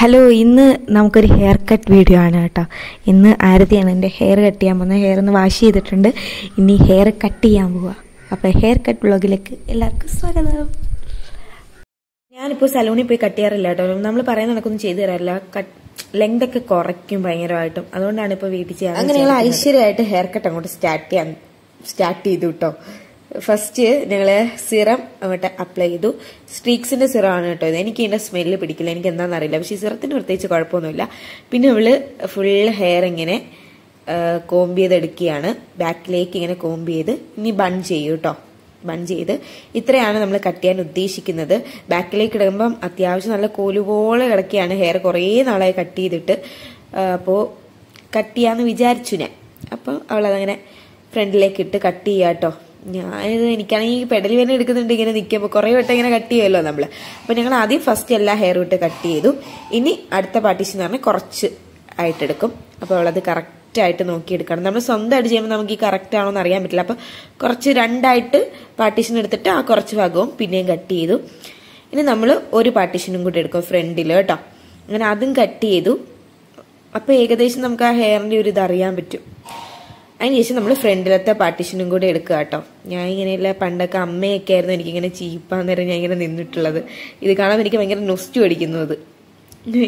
Hello, ഇന്ന് നമുക്കൊരു hair cut video ആണ് കേട്ടോ. ഇന്ന് ആരതിയാണ് എൻ്റെ ഹെയർ കട്ട് ചെയ്യാൻ പോകുന്നത്. ഹെയർ ഒന്ന് വാഷ് ചെയ്തിട്ടുണ്ട്, ഇനി ഹെയർ കട്ട് ചെയ്യാൻ പോവുക. അപ്പോൾ ഹെയർ കട്ട് വ്ളോഗിലേക്ക് എല്ലാവർക്കും സ്വാഗതം. ഞാനിപ്പോൾ സലൂണിൽ പോയി കട്ട് ചെയ്യാറില്ല കേട്ടോ. നമ്മൾ പറയുന്ന കണക്കൊന്നും ചെയ്തു തരാറില്ല. ലെങ്ത് ഒക്കെ കുറയ്ക്കും ഭയങ്കരമായിട്ടും. അതുകൊണ്ടാണ് ഇപ്പോൾ വീട്ടിൽ ചെയ്യാൻ. അങ്ങനെയുള്ള ഐശ്വര്യമായിട്ട് ഹെയർ കട്ട് അങ്ങോട്ട് സ്റ്റാർട്ട് ചെയ്തു കേട്ടോ. ഫസ്റ്റ് ഞങ്ങള് സിറം അങ്ങോട്ട് അപ്ലൈ ചെയ്തു. സ്ട്രീക്സിന്റെ സിറം ആണ് കേട്ടോ ഇത്. എനിക്ക് ഇതിന്റെ സ്മെല്ല് പിടിക്കില്ല, എനിക്ക് എന്താണെന്ന് അറിയില്ല. പക്ഷെ ഈ സിറത്തിന് പ്രത്യേകിച്ച് കുഴപ്പമൊന്നുമില്ല. പിന്നെ അവള് ഫുൾ ഹെയർ ഇങ്ങനെ കോംബ് ചെയ്തെടുക്കുകയാണ്. ബാക്കിലേക്ക് ഇങ്ങനെ കോംബ് ചെയ്ത് ഇനി ബൺ ചെയ്യും കേട്ടോ. ബൺ ചെയ്ത് ഇത്രയാണ് നമ്മൾ കട്ട് ചെയ്യാൻ ഉദ്ദേശിക്കുന്നത്. ബാക്കിലേക്ക് ഇടുമ്പം അത്യാവശ്യം നല്ല കോലുപോലെ കിടക്കുകയാണ് ഹെയർ. കുറേ നാളായി കട്ട് ചെയ്തിട്ട്. അപ്പോൾ കട്ട് ചെയ്യാന്ന് വിചാരിച്ചു ഞാൻ. അപ്പോൾ അവളതങ്ങനെ ഫ്രണ്ടിലേക്ക് ഇട്ട് കട്ട് ചെയ്യാട്ടോ. എനിക്കാണെങ്കിൽ പെടലി വേന എടുക്കുന്നുണ്ട് ഇങ്ങനെ നിൽക്കുമ്പോൾ. കുറേ വട്ടം ഇങ്ങനെ കട്ട് ചെയ്യുമല്ലോ നമ്മള്. അപ്പൊ ഞങ്ങൾ ആദ്യം ഫസ്റ്റ് എല്ലാ ഹെയർ ഇട്ട് കട്ട് ചെയ്തു. ഇനി അടുത്ത പാർട്ടീഷൻ എന്ന് പറഞ്ഞാൽ കുറച്ച് ആയിട്ടെടുക്കും. അപ്പോൾ അവളത് കറക്റ്റ് ആയിട്ട് നോക്കിയെടുക്കണം. നമ്മൾ സ്വന്തമായിട്ട് ചെയ്യുമ്പോൾ നമുക്ക് ഈ കറക്റ്റ് ആണോ എന്ന് അറിയാൻ പറ്റില്ല. അപ്പൊ കുറച്ച് രണ്ടായിട്ട് പാർട്ടീഷൻ എടുത്തിട്ട് ആ കുറച്ച് ഭാഗവും പിന്നെയും കട്ട് ചെയ്തു. ഇനി നമ്മൾ ഒരു പാർട്ടീഷനും കൂടി എടുക്കും ഫ്രണ്ടില് കേട്ടോ. അങ്ങനെ അതും കട്ട് ചെയ്തു. അപ്പൊ ഏകദേശം നമുക്ക് ആ ഹെയറിന്റെ ഒരു ഇത് അറിയാൻ പറ്റും. അതിനുശേഷം നമ്മൾ ഫ്രണ്ടിലത്തെ പാർട്ടീഷനും കൂടെ എടുക്കുക കേട്ടോ. ഞാൻ ഇങ്ങനെയല്ല, പണ്ടൊക്കെ അമ്മയൊക്കെ ആയിരുന്നു എനിക്കിങ്ങനെ ചീപ്പാന്നേരം ഞാൻ ഇങ്ങനെ നിന്നിട്ടുള്ളത്. ഇത് കാണാൻ എനിക്ക് ഭയങ്കര നൊസ്റ്റു അടിക്കുന്നത്.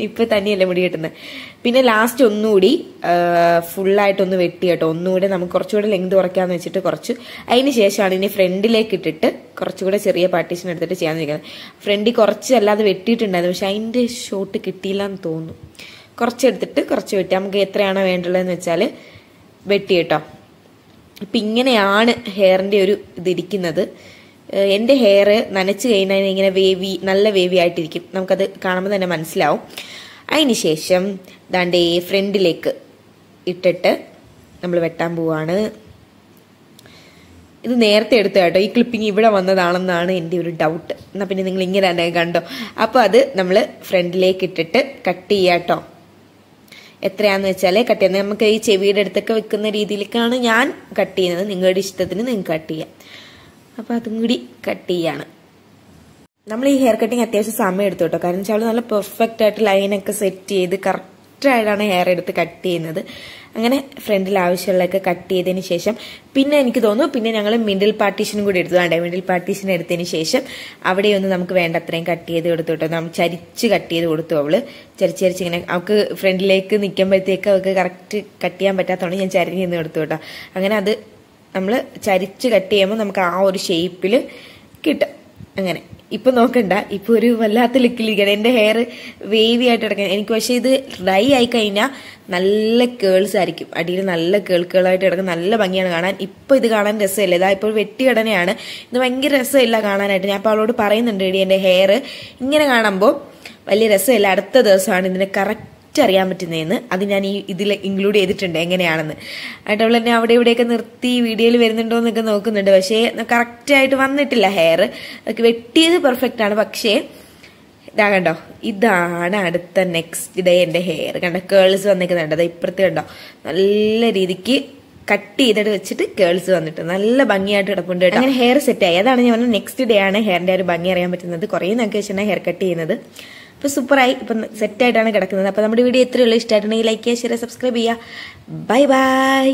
ഇപ്പൊ തന്നെയല്ലേ മുടി കെട്ടുന്നത്. പിന്നെ ലാസ്റ്റ് ഒന്നുകൂടി ഫുള്ളായിട്ടൊന്ന് വെട്ടി കേട്ടോ. ഒന്നുകൂടെ നമുക്ക് കുറച്ചുകൂടെ ലെങ്ത് കുറയ്ക്കാന്ന് വെച്ചിട്ട് കുറച്ച്. അതിന് ശേഷമാണ് ഇനി ഫ്രണ്ടിലേക്ക് ഇട്ടിട്ട് കുറച്ചുകൂടെ ചെറിയ പാർട്ടീഷൻ എടുത്തിട്ട് ചെയ്യാൻ നിൽക്കുന്നത്. ഫ്രണ്ടിൽ കുറച്ച് അല്ലാതെ വെട്ടിയിട്ടുണ്ടായിരുന്നു, പക്ഷെ അതിന്റെ ഷോട്ട് കിട്ടിയില്ല എന്ന് തോന്നുന്നു. കുറച്ചെടുത്തിട്ട് കുറച്ച് വെട്ടി നമുക്ക് എത്രയാണോ വേണ്ടുള്ളതെന്ന് വെച്ചാൽ വെട്ടി കേട്ടോ. ഇപ്പം ഇങ്ങനെയാണ് ഹെയറിന്റെ ഒരു ഇതിരിക്കുന്നത്. എൻ്റെ ഹെയർ നനച്ച് കഴിഞ്ഞാൽ ഇങ്ങനെ നല്ല വേവി ആയിട്ടിരിക്കും. നമുക്കത് കാണുമ്പോൾ തന്നെ മനസ്സിലാവും. അതിനുശേഷം ദാണ്ടേ ഫ്രണ്ടിലേക്ക് ഇട്ടിട്ട് നമ്മൾ വെട്ടാൻ പോവാണ്. ഇത് നേരത്തെ എടുത്ത കേട്ടോ. ഈ ക്ലിപ്പിംഗ് ഇവിടെ വന്നതാണെന്നാണ് എൻ്റെ ഒരു ഡൗട്ട്. എന്നാൽ പിന്നെ നിങ്ങൾ ഇങ്ങനെ തന്നെ കണ്ടോ. അപ്പോൾ അത് നമ്മൾ ഫ്രണ്ടിലേക്ക് ഇട്ടിട്ട് കട്ട് ചെയ്യാട്ടോ. എത്രയാന്ന് വെച്ചാൽ കട്ട് ചെയ്യുന്നത്. നമുക്ക് ഈ ചെവിയുടെ അടുത്തൊക്കെ വെക്കുന്ന രീതിയിലേക്കാണ് ഞാൻ കട്ട് ചെയ്യുന്നത്. നിങ്ങളുടെ ഇഷ്ടത്തിന് നിങ്ങൾക്ക് കട്ട് ചെയ്യാം. അപ്പൊ അതും കൂടി കട്ട് ചെയ്യാണ്. നമ്മൾ ഈ ഹെയർ കട്ടിങ് അത്യാവശ്യം സമയം എടുത്തു കേട്ടോ. കാരണം വെച്ചാൽ നല്ല പെർഫെക്റ്റ് ആയിട്ട് ലൈനൊക്കെ സെറ്റ് ചെയ്ത് കറക്റ്റ് ആയിട്ടാണ് ഹെയർ എടുത്ത് കട്ട് ചെയ്യുന്നത്. അങ്ങനെ ഫ്രണ്ടിൽ ആവശ്യമുള്ളതൊക്കെ കട്ട് ചെയ്തതിന് ശേഷം പിന്നെ എനിക്ക് തോന്നുന്നു പിന്നെ ഞങ്ങൾ മിഡിൽ പാർട്ടീഷനും കൂടി എടുത്തു. വേണ്ടേ, മിഡിൽ പാർട്ടീഷൻ എടുത്തതിന് ശേഷം അവിടെയൊന്നും നമുക്ക് വേണ്ട അത്രയും കട്ട് ചെയ്ത് കൊടുത്തു കേട്ടോ. നമ്മൾ ചരിച്ച് കട്ട് ചെയ്ത് കൊടുത്തു. അവള് ചരിച്ച് ഇങ്ങനെ അവൾക്ക് ഫ്രണ്ടിലേക്ക് നിൽക്കുമ്പോഴത്തേക്ക് അവൾക്ക് കറക്റ്റ് കട്ട് ചെയ്യാൻ പറ്റാത്തതുകൊണ്ട് ഞാൻ ചരിഞ്ഞ് നിന്ന് കൊടുത്തു കേട്ടോ. അങ്ങനെ അത് നമ്മൾ ചരിച്ച് കട്ട് ചെയ്യുമ്പോൾ നമുക്ക് ആ ഒരു ഷേപ്പിൽ കിട്ടും. അങ്ങനെ ഇപ്പൊ നോക്കണ്ട, ഇപ്പൊ ഒരു വല്ലാത്ത ലുക്കിലിരിക്കണം. എന്റെ ഹെയർ വേവി ആയിട്ട് കിടക്കണം എനിക്ക്. പക്ഷെ ഇത് ഡ്രൈ ആയി കഴിഞ്ഞാൽ നല്ല കേൾസ് ആയിരിക്കും. അടിയിൽ നല്ല കേൾക്കുകളായിട്ട് കിടക്കും. നല്ല ഭംഗിയാണ് കാണാൻ. ഇപ്പൊ ഇത് കാണാൻ രസമില്ല. ഇതാ ഇപ്പോൾ വെട്ടിയിടനെയാണ്. ഇത് ഭയങ്കര രസമില്ല കാണാനായിട്ട്. ഞാൻ അപ്പൊ അവളോട് പറയുന്നുണ്ട്, എടി എന്റെ ഹെയർ ഇങ്ങനെ കാണുമ്പോൾ വലിയ രസമില്ല, അടുത്ത ദിവസമാണ് ഇതിനെ കറക്റ്റ് അറിയാൻ പറ്റുന്നതെന്ന്. അത് ഞാൻ ഈ ഇതിൽ ഇൻക്ലൂഡ് ചെയ്തിട്ടുണ്ട് എങ്ങനെയാണെന്ന്. എന്നിട്ട് അവൾ എന്നെ അവിടെ ഇവിടെയൊക്കെ നിർത്തി വീഡിയോയിൽ വരുന്നുണ്ടോ എന്നൊക്കെ നോക്കുന്നുണ്ട്. പക്ഷേ കറക്റ്റ് ആയിട്ട് വന്നിട്ടില്ല ഹെയർ. വെട്ടിയത് പെർഫെക്റ്റ് ആണ്. പക്ഷേ ഇതാ കണ്ടോ, ഇതാണ് അടുത്ത നെക്സ്റ്റ് ഡേ എന്റെ ഹെയർ. കണ്ടോ, കേൾസ് വന്നിരിക്കുന്നുണ്ട്. അത് ഇപ്പുറത്ത് കണ്ടോ, നല്ല രീതിക്ക് കട്ട് ചെയ്തിട്ട് വെച്ചിട്ട് കേൾസ് വന്നിട്ട് നല്ല ഭംഗിയായിട്ട് കിടപ്പുണ്ട് കേട്ടോ. അങ്ങനെ ഹെയർ സെറ്റ് ആയി. അതാണ് ഞാൻ പറഞ്ഞത്, നെക്സ്റ്റ് ഡേ ആണ് ഹെയറിന്റെ ഒരു ഭംഗി അറിയാൻ പറ്റുന്നത്. കുറേ നമുക്ക് വെച്ചാണ് ഹെയർ കട്ട് ചെയ്യുന്നത്. ഇപ്പൊ സൂപ്പറായി, ഇപ്പൊ സെറ്റ് ആയിട്ടാണ് കിടക്കുന്നത്. അപ്പൊ നമ്മുടെ വീഡിയോ എത്രയുള്ളൂ, ഇഷ്ടമായിട്ടുണ്ടെങ്കിൽ ലൈക്ക് ചെയ്യുക, ഷെയർ, സബ്സ്ക്രൈബ് ചെയ്യുക. Bye bye.